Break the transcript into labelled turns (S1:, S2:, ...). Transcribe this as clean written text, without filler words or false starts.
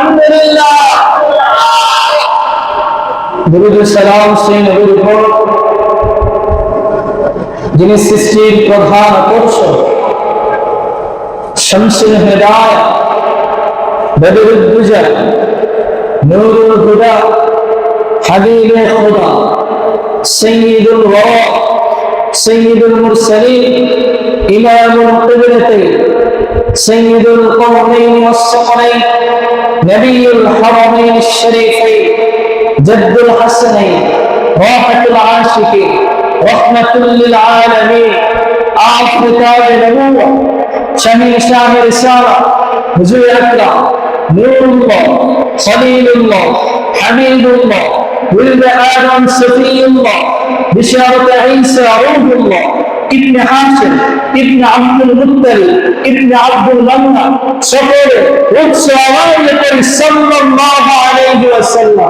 S1: আলহামদুলিল্লাহ। দুরূদ ও সালাম সেই নবীর উপর যিনি সৃষ্টির প্রধান আকর্ষণ, শামসুল হিদায়াত, বদরুদ দুজা, নূরুল হুদা, হাবিবে খুদা, সাইয়্যিদুল ওয়ারা, সাইয়্যিদুল মুরসালিন, ইমামুল কিবলাতাইন, সাইয়্যিদুল কওমাইন ওয়াস সাকলাইন, নবিয়ুল হারামাইন আশ-শরীফাইন, জাদ্দুল হাসানাইন, রাহাতুল আশিকিন, রাহমাতুল লিল আলামিন, আফর তাজ নবুওয়া, শামীম শাহ রিসালা, হুজুর আকরাম, নূরুল্লাহ, খলিলুল্লাহ, হাবিবুল্লাহ, ولد آدم صفي الله، بشارة عيسى روح الله، ابن هاشم، ابن عبد المطلب، ابن عبد المنى، صفر صلى الله عليه وسلم।